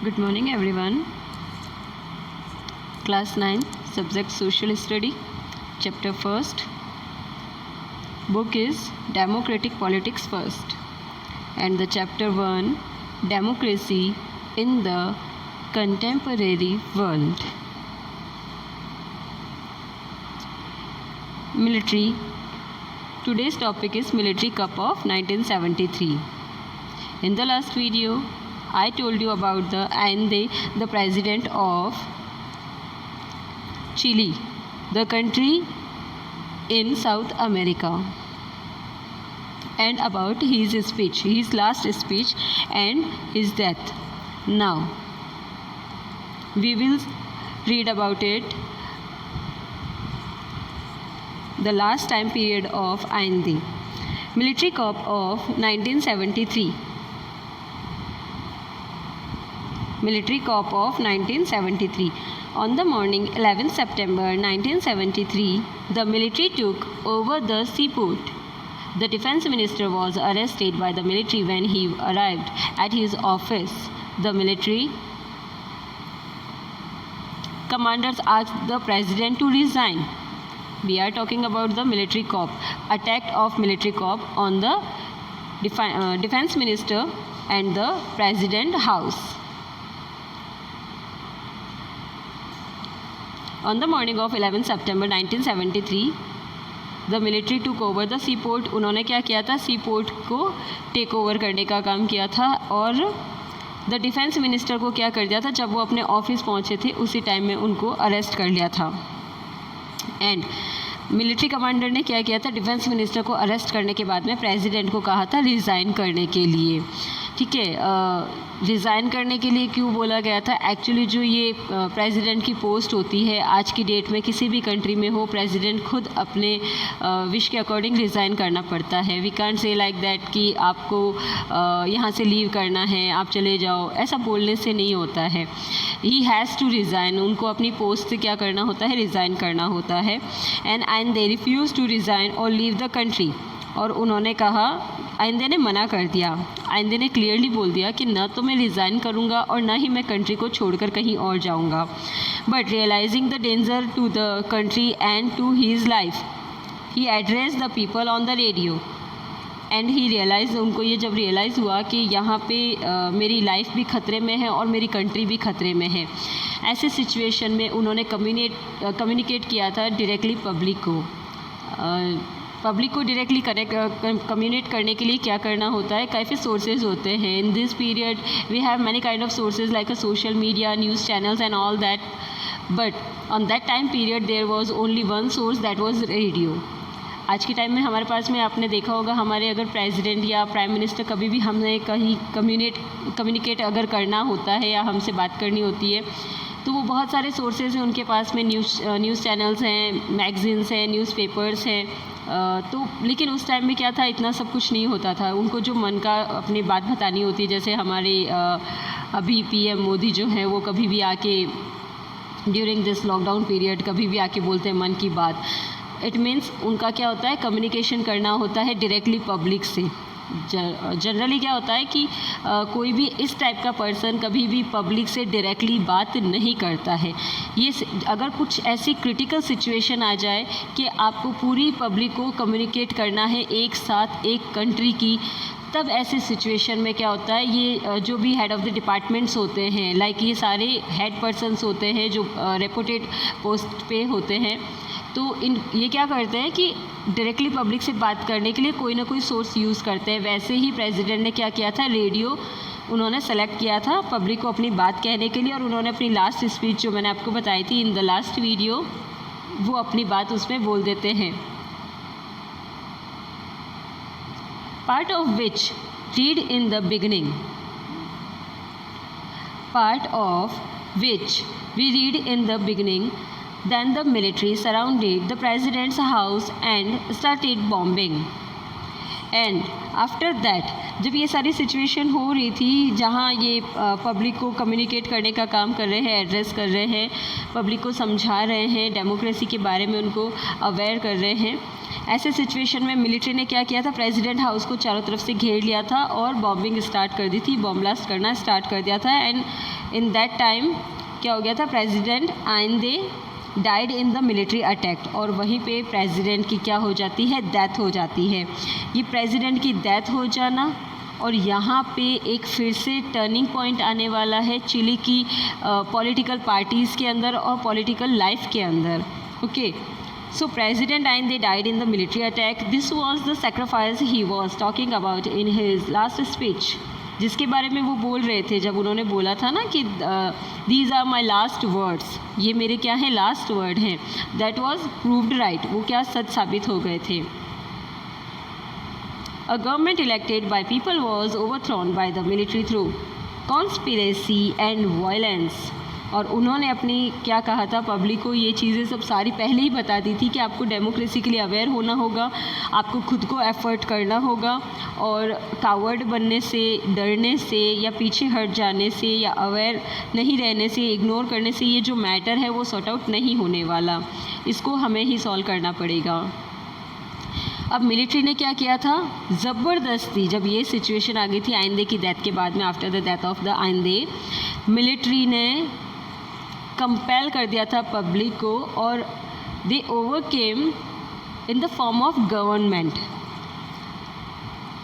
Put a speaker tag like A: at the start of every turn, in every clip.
A: Good morning everyone. Class 9, subject Social Study, chapter 1st. Book is Democratic Politics First, and the chapter 1, Democracy in the Contemporary World. Military. Today's topic is Military Coup of 1973. In the last video, I told you about the Allende, the president of Chile, the country in South America, and about his speech, his last speech and his death. Now, we will read about it, the last time period of Allende. Military coup of 1973. Military coup of 1973. On the morning 11 September 1973, the military took over the seaport. The defense minister was arrested by the military when he arrived at his office. The military commanders asked the president to resign. We are talking about the military coup, attack of military coup on the defense minister and the president house. On the morning of 11 September 1973, the military took over the seaport. उन्होंने क्या किया था? C port को take over करने का काम किया था और द डिफेंस मिनिस्टर को क्या कर दिया था? जब वो अपने ऑफिस पहुंचे थे उसी टाइम में उनको अरेस्ट कर लिया था. एंड मिलिट्री कमांडर ने क्या किया था? डिफेंस मिनिस्टर को अरेस्ट करने के बाद में प्रेसिडेंट को कहा था रिज़ाइन करने के लिए. ठीक है, रिज़ाइन करने के लिए क्यों बोला गया था? एक्चुअली जो ये प्रेसिडेंट की पोस्ट होती है आज की डेट में किसी भी कंट्री में हो, प्रेसिडेंट खुद अपने विश के अकॉर्डिंग रिज़ाइन करना पड़ता है. We can't say like that कि आपको यहाँ से लीव करना है, आप चले जाओ. ऐसा बोलने से नहीं होता है. He has to resign. उनको अपनी पोस्ट से क्या करना होता है? रिज़ाइन करना होता है. And they refuse to resign or leave the country. और उन्होंने कहा, आइंदे ने मना कर दिया. आइंदे ने क्लियरली बोल दिया कि न तो मैं रिज़ाइन करूँगा और ना ही मैं कंट्री को छोड़कर कहीं और जाऊँगा. But realising the danger to the country and to his life, he address the people on the radio. And he realise, उनको ये जब रियलाइज़ हुआ कि यहाँ पे मेरी लाइफ भी ख़तरे में है और मेरी कंट्री भी ख़तरे में है, ऐसे सिचुएशन में उन्होंने कम्युनिकेट किया था डायरेक्टली पब्लिक को. पब्लिक को डायरेक्टली कम्युनिकेट करने के लिए क्या करना होता है? काफ़ी सोर्सेज होते हैं. In this period we have many kind of sources like a social media, news channels and all that. But on that time period there was only one source, that was radio. आज के time में हमारे पास में आपने देखा होगा, हमारे अगर प्रेसिडेंट या प्राइम मिनिस्टर कभी भी हमने कहीं कम्युनिकेट अगर करना होता है या हमसे बात करनी होती है तो वो बहुत सारे सोर्सेज हैं उनके पास में. न्यूज़ चैनल्स हैं, मैगजीन्स हैं, न्यूज़पेपर्स हैं. तो लेकिन उस टाइम में क्या था? इतना सब कुछ नहीं होता था. उनको जो मन का अपनी बात बतानी होती है, जैसे हमारे अभी पीएम मोदी जो हैं वो कभी भी आके ड्यूरिंग दिस लॉकडाउन पीरियड कभी भी आके बोलते हैं मन की बात. इट मीन्स उनका क्या होता है? कम्युनिकेशन करना होता है डायरेक्टली पब्लिक से. जनरली क्या होता है कि कोई भी इस टाइप का पर्सन कभी भी पब्लिक से डायरेक्टली बात नहीं करता है. ये अगर कुछ ऐसी क्रिटिकल सिचुएशन आ जाए कि आपको पूरी पब्लिक को कम्युनिकेट करना है एक साथ एक कंट्री की, तब ऐसे सिचुएशन में क्या होता है? ये जो भी हेड ऑफ़ द डिपार्टमेंट्स होते हैं, लाइक ये सारे हेड पर्सन्स होते हैं जो रेपुटेड पोस्ट पे होते हैं, तो ये क्या करते हैं कि डायरेक्टली पब्लिक से बात करने के लिए कोई ना कोई सोर्स यूज़ करते हैं. वैसे ही प्रेसिडेंट ने क्या किया था? रेडियो उन्होंने सेलेक्ट किया था पब्लिक को अपनी बात कहने के लिए. और उन्होंने अपनी लास्ट स्पीच जो मैंने आपको बताई थी इन द लास्ट वीडियो, वो अपनी बात उसमें बोल देते हैं. Part of which read in the beginning. Part of which we read in the beginning. Then the military surrounded the president's house and started bombing. And after that जब ये सारी सिचुएशन हो रही थी जहाँ ये पब्लिक को कम्युनिकेट करने का काम कर रहे हैं, एड्रेस कर रहे हैं, पब्लिक को समझा रहे हैं, डेमोक्रेसी के बारे में उनको अवेयर कर रहे हैं, ऐसे सिचुएशन में मिलिट्री ने क्या किया था? प्रेसिडेंट हाउस को चारों तरफ से घेर लिया था और बॉम्बिंग स्टार्ट कर दी थी, बॉम्ब ब्लास्ट करना स्टार्ट कर दिया था. एंड इन दैट टाइम क्या हो गया था, president Allende died in the military attack, और वहीं पे प्रेसिडेंट की क्या हो जाती है, डेथ हो जाती है। ये प्रेसिडेंट की डेथ हो जाना, और यहाँ पे एक फिर से टर्निंग पॉइंट आने वाला है चिली की पॉलिटिकल पार्टीज़ के अंदर और पॉलिटिकल लाइफ के अंदर। Okay, so president Allende died in the military attack, this was the sacrifice he was talking about in his last speech, जिसके बारे में वो बोल रहे थे जब उन्होंने बोला था ना कि these are my last words, ये मेरे क्या हैं, लास्ट वर्ड हैं। दैट वॉज प्रूव्ड राइट, वो क्या सच साबित हो गए थे। A government elected by people was overthrown by the military through conspiracy and violence। और उन्होंने अपनी क्या कहा था, पब्लिक को ये चीज़ें सब सारी पहले ही बता दी थी कि आपको डेमोक्रेसी के लिए अवेयर होना होगा, आपको खुद को एफर्ट करना होगा, और कावर्ड बनने से, डरने से या पीछे हट जाने से या अवेयर नहीं रहने से, इग्नोर करने से ये जो मैटर है वो सॉर्ट आउट नहीं होने वाला, इसको हमें ही सॉल्व करना पड़ेगा। अब मिलिट्री ने क्या किया था, ज़बरदस्ती जब ये सिचुएशन आ गई थी आइंदे की डेथ के बाद में, after the death of the Allende, military ने कंपेल कर दिया था पब्लिक को, और they overcame in the form of government.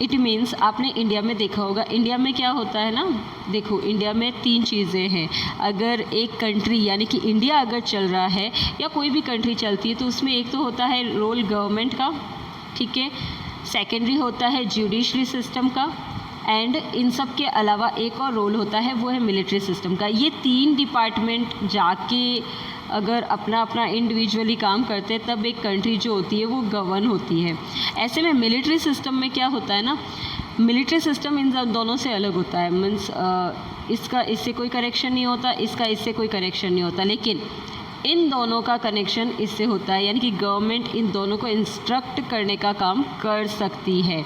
A: It means आपने इंडिया में देखा होगा, इंडिया में क्या होता है ना, देखो इंडिया में 3 चीज़ें हैं। अगर एक कंट्री यानी कि इंडिया अगर चल रहा है या कोई भी कंट्री चलती है तो उसमें एक तो होता है रोल गवर्नमेंट का, ठीक है, सेकेंडरी होता है जुडिशरी सिस्टम का, एंड इन सब के अलावा एक और रोल होता है वो है मिलिट्री सिस्टम का। ये 3 डिपार्टमेंट जाके अगर अपना अपना इंडिविजुअली काम करते हैं तब एक कंट्री जो होती है वो गवर्न होती है। ऐसे में मिलिट्री सिस्टम में क्या होता है ना, मिलिट्री सिस्टम इन दोनों से अलग होता है। मीन्स इसका इससे कोई करेक्शन नहीं होता, इसका इससे कोई करेक्शन नहीं होता, लेकिन इन दोनों का कनेक्शन इससे होता है, यानी कि गवर्नमेंट इन दोनों को इंस्ट्रक्ट करने का काम कर सकती है,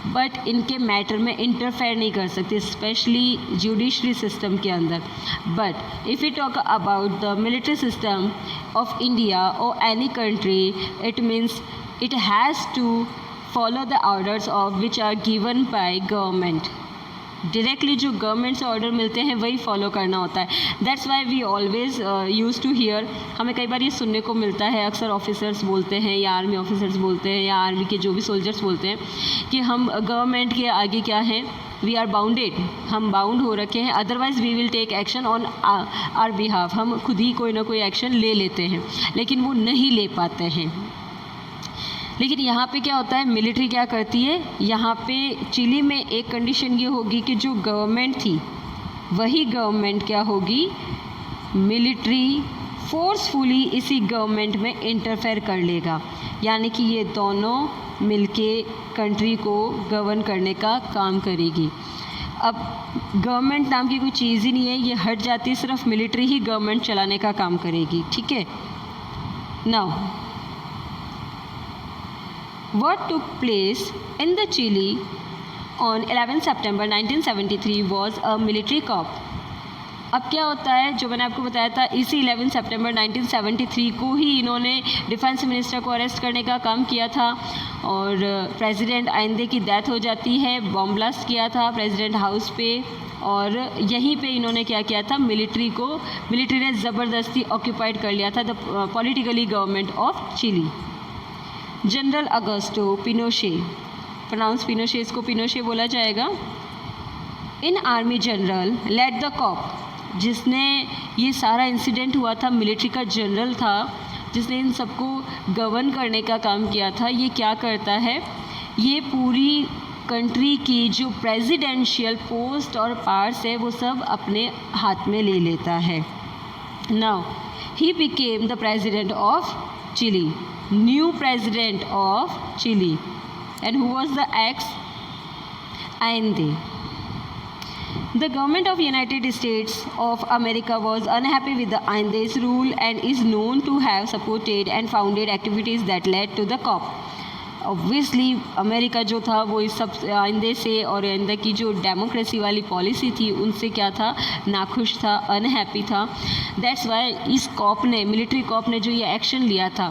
A: बट इनके मैटर में इंटरफेयर नहीं कर सकती, स्पेशली जुडिशरी सिस्टम के अंदर। But if you talk about the military system of India और any country, it means it has to follow the orders of which are given by government. Directly जो government से order मिलते हैं वही follow करना होता है। That's why we always use to hear, हमें कई बार ये सुनने को मिलता है, अक्सर ऑफिसर्स बोलते हैं या आर्मी ऑफिसर्स बोलते हैं या आर्मी के जो भी सोल्जर्स बोलते हैं कि हम गवर्नमेंट के आगे क्या हैं, वी आर बाउंडेड, हम बाउंड हो रखे हैं, otherwise we will take action on our behalf, हम खुद ही कोई ना कोई एक्शन ले लेते हैं, लेकिन वो नहीं ले पाते हैं। लेकिन यहाँ पे क्या होता है, मिलिट्री क्या करती है, यहाँ पे चिली में एक कंडीशन ये होगी कि जो गवर्नमेंट थी वही गवर्नमेंट क्या होगी, मिलिट्री फोर्सफुली इसी गवर्नमेंट में इंटरफेयर कर लेगा, यानी कि ये दोनों मिलके कंट्री को गवर्न करने का काम करेगी। अब गवर्नमेंट नाम की कोई चीज़ ही नहीं है, ये हट जाती है, सिर्फ मिलिट्री ही गवर्नमेंट चलाने का काम करेगी, ठीक है। Now what took place in the Chile on 11 September 1973 was a military coup। अब क्या होता है, जो मैंने आपको बताया था, इसी 11 सितंबर 1973 को ही इन्होंने डिफेंस मिनिस्टर को अरेस्ट करने का काम किया था, और प्रेसिडेंट आइंदे की डेथ हो जाती है, बॉम्ब ब्लास्ट किया था प्रेसिडेंट हाउस पे, और यहीं पे इन्होंने क्या किया था, मिलिट्री ने ज़बरदस्ती ऑक्यूपाइड कर लिया था the politically government of Chile. General Augusto Pinochet, pronounce Pinochet, इसको पिनोशे बोला जाएगा, an army general led the coup, जिसने ये सारा इंसिडेंट हुआ था, मिलिट्री का जनरल था जिसने इन सबको गवर्न करने का काम किया था। ये क्या करता है, ये पूरी कंट्री की जो प्रेसिडेंशियल पोस्ट और पावर्स है वो सब अपने हाथ में ले लेता है। Now he became the president of Chile, new president of Chile, and who was the ex-Allende। The government of United States of America was unhappy with the Allende's rule and is known to have supported and founded activities that led to the coup। Obviously America जो था वो इस सब आइंदे से और आइंदे की जो democracy वाली पॉलिसी थी उनसे क्या था, नाखुश था, अनहैप्पी था। दैट्स वाई इस कॉप ने, मिलिट्री कॉप ने जो ये एक्शन लिया था,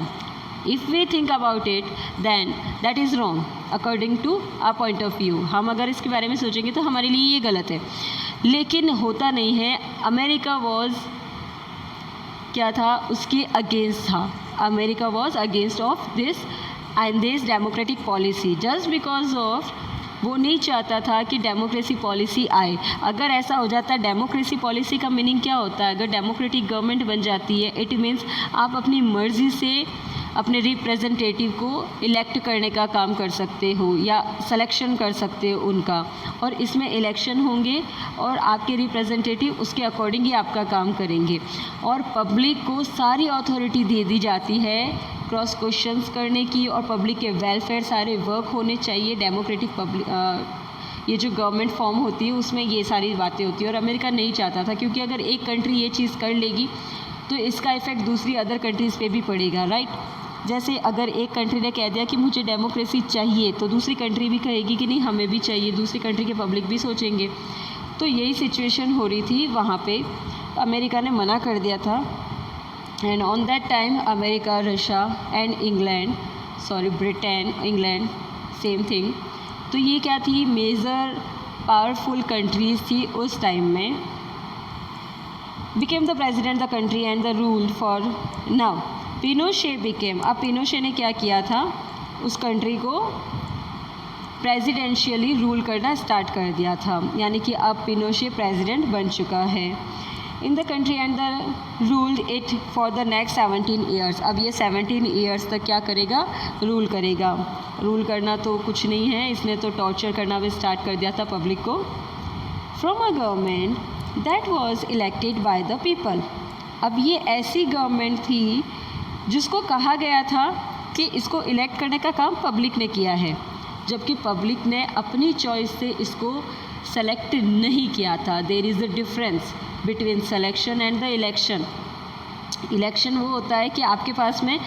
A: if we think about it then that is wrong according to our point of view. हम अगर इसके बारे में सोचेंगे तो हमारे लिए ये गलत है। लेकिन होता नहीं है। अमेरिका वॉज क्या था, उसके अगेंस्ट था। America was against of this and this democratic policy just because of वो नहीं चाहता था कि डेमोक्रेसी पॉलिसी आए। अगर ऐसा हो जाता, डेमोक्रेसी पॉलिसी का मीनिंग क्या होता है, अगर डेमोक्रेटिक गवर्नमेंट बन जाती है इट मीन्स आप अपनी मर्ज़ी से अपने रिप्रेजेंटेटिव को इलेक्ट करने का काम कर सकते हो या सिलेक्शन कर सकते हो उनका, और इसमें इलेक्शन होंगे और आपके रिप्रेजेंटेटिव उसके अकॉर्डिंग ही आपका काम करेंगे। और पब्लिक को सारी अथॉरिटी दे दी जाती है क्रॉस क्वेश्चंस करने की, और पब्लिक के वेलफेयर सारे वर्क होने चाहिए। डेमोक्रेटिक पब्लिक ये जो गवर्नमेंट फॉर्म होती है उसमें ये सारी बातें होती है, और अमेरिका नहीं चाहता था, क्योंकि अगर एक कंट्री ये चीज़ कर लेगी तो इसका इफ़ेक्ट दूसरी अदर कंट्रीज़ पे भी पड़ेगा, राइट। जैसे अगर एक कंट्री ने कह दिया कि मुझे डेमोक्रेसी चाहिए, तो दूसरी कंट्री भी कहेगी कि नहीं हमें भी चाहिए, दूसरी कंट्री के पब्लिक भी सोचेंगे। तो यही सिचुएशन हो रही थी वहाँ पे। अमेरिका ने मना कर दिया था। And on that time America, Russia and England, Britain, England same thing. तो ये क्या थी, मेजर पावरफुल कंट्रीज़ थी उस टाइम में। became the president the country and the ruled for now Pinochet became। अब पिनोशे ने क्या किया था, उस कंट्री को प्रेसिडेंशियली रूल करना स्टार्ट कर दिया था, यानी कि अब पिनोशे प्रेसिडेंट बन चुका है in the country and the ruled it for the next 17 years. अब ये 17 ईयर्स तक क्या करेगा, रूल करेगा। रूल करना तो कुछ नहीं है, इसने तो टॉर्चर करना भी स्टार्ट कर दिया था पब्लिक को। From a government that was elected by the people. अब ये ऐसी गवर्नमेंट थी जिसको कहा गया था कि इसको इलेक्ट करने का काम पब्लिक ने किया है, जबकि पब्लिक ने अपनी चॉइस से इसको सेलेक्ट नहीं किया था। There is a difference between selection and the election. Election वो होता है कि आपके पास में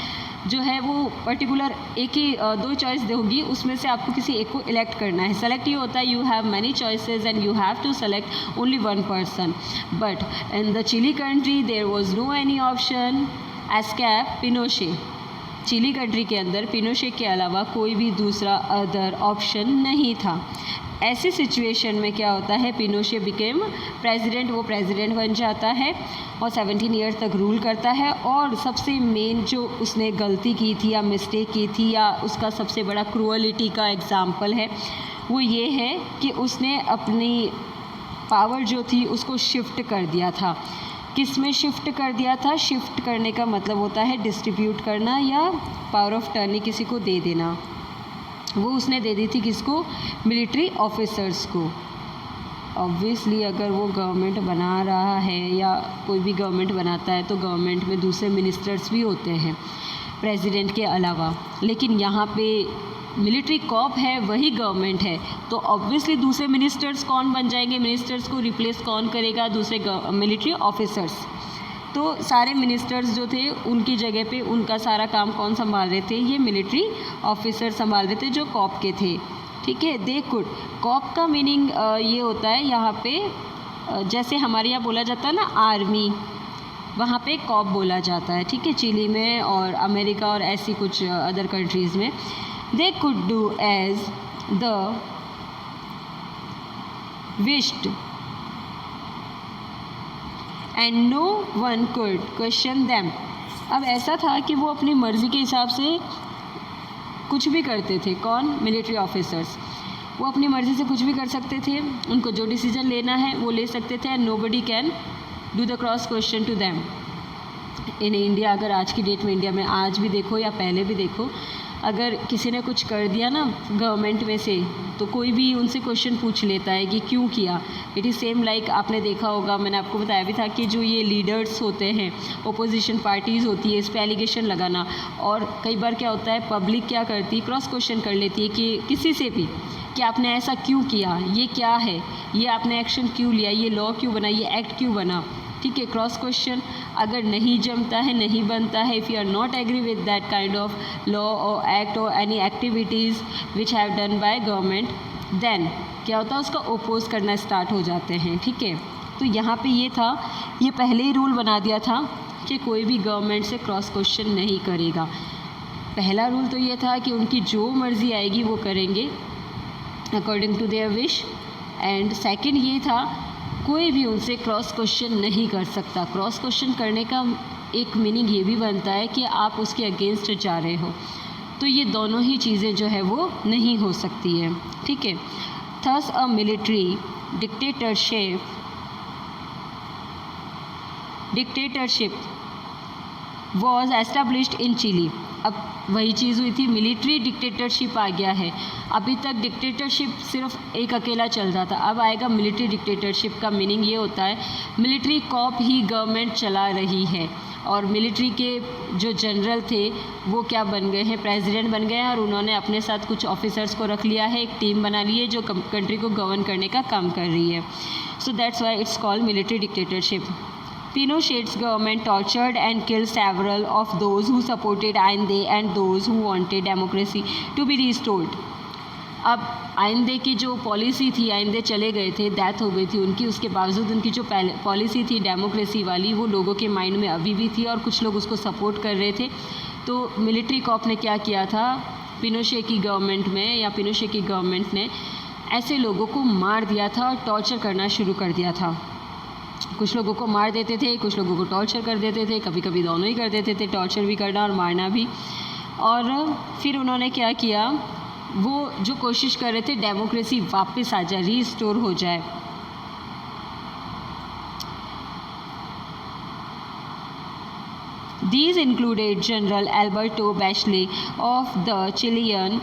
A: जो है वो पर्टिकुलर एक ही दो चॉइस होगी, उसमें से आपको किसी एक को इलेक्ट करना है। सेलेक्ट ये होता है you have many choices and you have to select only one person. But in the Chile country there was no any option escape Pinochet. Chile country के अंदर पिनोशे के अलावा कोई भी दूसरा अदर ऑप्शन नहीं था। ऐसी सिचुएशन में क्या होता है, पिनोशे बिकेम प्रेसिडेंट, वो प्रेसिडेंट बन जाता है और 17 ईयर्स तक रूल करता है। और सबसे मेन जो उसने गलती की थी या मिस्टेक की थी या उसका सबसे बड़ा क्रूअलिटी का एग्जाम्पल है वो ये है कि उसने अपनी पावर जो थी उसको शिफ्ट कर दिया था। किस में शिफ्ट कर दिया था, शिफ्ट करने का मतलब होता है डिस्ट्रीब्यूट करना या पावर ऑफ टर्नी किसी को दे देना। वो उसने दे दी थी किसको, मिलिट्री ऑफिसर्स को। ऑब्वियसली अगर वो गवर्नमेंट बना रहा है या कोई भी गवर्नमेंट बनाता है तो गवर्नमेंट में दूसरे मिनिस्टर्स भी होते हैं प्रेसिडेंट के अलावा, लेकिन यहाँ पे मिलिट्री कॉप है वही गवर्नमेंट है, तो ऑब्वियसली दूसरे मिनिस्टर्स कौन बन जाएंगे, मिनिस्टर्स को रिप्लेस कौन करेगा, दूसरे मिलिट्री ऑफिसर्स। तो सारे मिनिस्टर्स जो थे उनकी जगह पे उनका सारा काम कौन संभाल रहे थे, ये मिलिट्री ऑफिसर संभाल रहे थे जो कॉप के थे, ठीक है। दे कुड, कॉप का मीनिंग ये होता है यहाँ पे जैसे हमारे यहाँ बोला जाता है ना आर्मी, वहाँ पे कॉप बोला जाता है, ठीक है, चिली में और अमेरिका और ऐसी कुछ अदर कंट्रीज़ में। They could do as the wished and no one could question them. अब ऐसा था कि वो अपनी मर्ज़ी के हिसाब से कुछ भी करते थे। कौन, मिलिट्री ऑफिसर्स, वो अपनी मर्ज़ी से कुछ भी कर सकते थे, उनको जो डिसीजन लेना है वो ले सकते थे and nobody can do the cross question to them. In India, अगर आज की डेट में इंडिया में आज भी देखो या पहले भी देखो, अगर किसी ने कुछ कर दिया ना गवर्नमेंट में से तो कोई भी उनसे क्वेश्चन पूछ लेता है कि क्यों किया। इट इज़ सेम लाइक आपने देखा होगा, मैंने आपको बताया भी था कि जो ये लीडर्स होते हैं, ओपोजिशन पार्टीज़ होती है, इस पर एलिगेशन लगाना, और कई बार क्या होता है पब्लिक क्या करती है, क्रॉस क्वेश्चन कर लेती है कि किसी से भी कि आपने ऐसा क्यों किया, ये क्या है, ये आपने एक्शन क्यों लिया, ये लॉ क्यों बना, ये एक्ट क्यों बना, ठीक है। क्रॉस क्वेश्चन अगर नहीं जमता है, नहीं बनता है, if you are not agree with that kind of law or act or any activities which have done by government, then क्या होता है उसका ओपोज करना स्टार्ट हो जाते हैं, ठीक है। तो यहाँ पे ये था, ये पहले ही रूल बना दिया था कि कोई भी गवर्नमेंट से क्रॉस क्वेश्चन नहीं करेगा। पहला रूल तो ये था कि उनकी जो मर्ज़ी आएगी वो करेंगे according to their wish, and second ये था कोई भी उनसे क्रॉस क्वेश्चन नहीं कर सकता। क्रॉस क्वेश्चन करने का एक मीनिंग ये भी बनता है कि आप उसके अगेंस्ट जा रहे हो, तो ये दोनों ही चीज़ें जो है वो नहीं हो सकती है, ठीक है। Thus a military dictatorship was established in Chile. अब वही चीज़ हुई थी, मिलिट्री डिक्टेटरशिप आ गया है। अभी तक डिक्टेटरशिप सिर्फ एक अकेला चल रहा था, अब आएगा मिलिट्री डिक्टेटरशिप। का मीनिंग ये होता है मिलिट्री कॉप ही गवर्नमेंट चला रही है, और मिलिट्री के जो जनरल थे वो क्या बन गए हैं, प्रेसिडेंट बन गए हैं, और उन्होंने अपने साथ कुछ ऑफिसर्स को रख लिया है, एक टीम बना ली है जो कंट्री को गवर्न करने का काम कर रही है। सो that's why it's called military dictatorship. Pinochet's government tortured and killed several of those who supported Allende and those who wanted democracy to be restored. अब आइंदे की जो पॉलिसी थी, आइंदे चले गए थे, डेथ हो गई थी उनकी, उसके बावजूद उनकी जो पॉलिसी थी डेमोक्रेसी वाली वो लोगों के माइंड में अभी भी थी और कुछ लोग उसको सपोर्ट कर रहे थे। तो मिलिट्री कॉप ने क्या किया था, पिनोशे की गवर्नमेंट में या पिनोशे की गवर्नमेंट ने ऐसे लोगों को मार दिया था और टॉर्चर करना शुरू कर दिया था। कुछ लोगों को मार देते थे, कुछ लोगों को टॉर्चर कर देते थे, कभी कभी दोनों ही कर देते थे, टॉर्चर भी करना और मारना भी। और फिर उन्होंने क्या किया, वो जो कोशिश कर रहे थे डेमोक्रेसी वापस आ जाए, रीस्टोर हो जाए। These included General Alberto Bachelet of the Chilean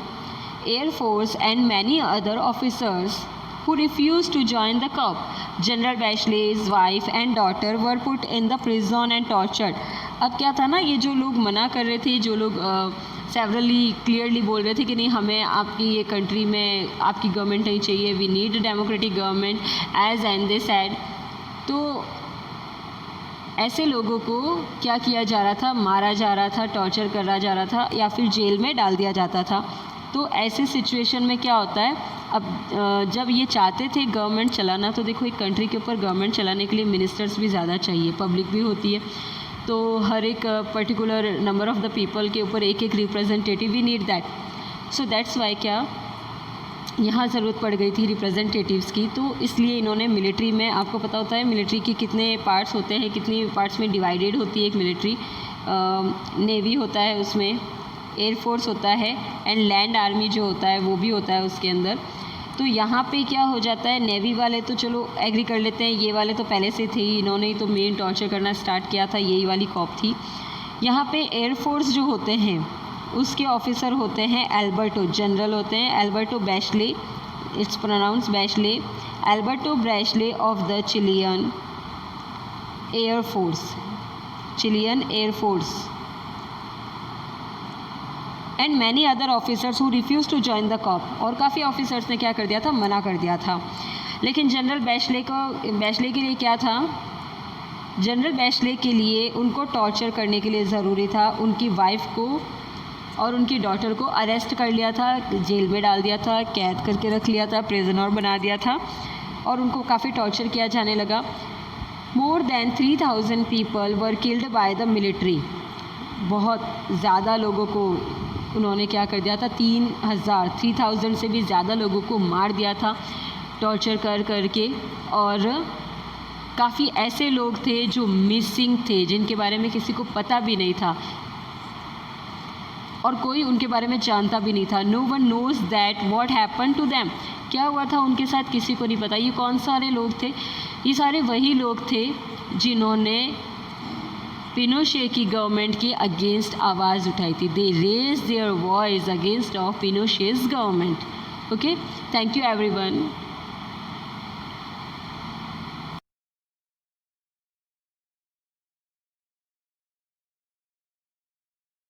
A: Air Force and many other officers who refused to join the coup. General Bachelet's wife and daughter were put in the prison and tortured. अब क्या था ना, ये जो लोग मना कर रहे थे, जो लोग सेवरली क्लियरली बोल रहे थे कि नहीं हमें आपकी ये कंट्री में आपकी गवर्नमेंट नहीं चाहिए, we need democratic government as and they said, तो ऐसे लोगों को क्या किया जा रहा था, मारा जा रहा था, टॉर्चर करा जा रहा था या फिर जेल में डाल दिया जाता था। तो ऐसे सिचुएशन में क्या होता है, अब जब ये चाहते थे गवर्नमेंट चलाना, तो देखो एक कंट्री के ऊपर गवर्नमेंट चलाने के लिए मिनिस्टर्स भी ज़्यादा चाहिए, पब्लिक भी होती है, तो हर एक particular number of the people के ऊपर एक एक representative, we need that. So that's why क्या यहाँ ज़रूरत पड़ गई थी रिप्रेजेंटेटिव्स की। तो इसलिए इन्होंने मिलिट्री में, आपको पता होता है मिलिट्री के कितने पार्ट्स होते हैं, कितनी पार्ट्स में डिवाइडेड होती है एक मिलिट्री। नेवी होता है उसमें, एयरफोर्स होता है एंड लैंड आर्मी जो होता है वो भी होता है उसके अंदर। तो यहाँ पे क्या हो जाता है, नेवी वाले तो चलो एग्री कर लेते हैं, ये वाले तो पहले से थे ही, इन्होंने ही तो मेन टॉर्चर करना स्टार्ट किया था, यही वाली कॉप थी। यहाँ पे एयरफोर्स जो होते हैं उसके ऑफिसर होते हैं एल्बर्टो, जनरल होते हैं Alberto Bachelet, it's pronounce Bachelet, Alberto Bachelet of the Chilean air force and many other officers who refuse to join the coup. और काफ़ी ऑफिसर्स ने क्या कर दिया था, मना कर दिया था। लेकिन जनरल बैशले के लिए क्या था, जनरल बैशले के लिए उनको टॉर्चर करने के लिए ज़रूरी था उनकी वाइफ को और उनकी डॉटर को अरेस्ट कर लिया था, जेल में डाल दिया था, कैद करके रख लिया था, प्रिजनर बना दिया था और उनको काफ़ी टॉर्चर किया जाने लगा। More than 3000 people were killed by the military. बहुत ज़्यादा लोगों को उन्होंने क्या कर दिया था, 3000 से भी ज़्यादा लोगों को मार दिया था टॉर्चर कर करके। और काफ़ी ऐसे लोग थे जो मिसिंग थे, जिनके बारे में किसी को पता भी नहीं था और कोई उनके बारे में जानता भी नहीं था। No one knows that what happen to them, क्या हुआ था उनके साथ किसी को नहीं पता। ये कौन सारे लोग थे, ये सारे वही लोग थे जिन्होंने पिनोशे की गवर्नमेंट के अगेंस्ट आवाज़ उठाई थी। They raise their voice against of Pinochet's government. Okay, thank you everyone.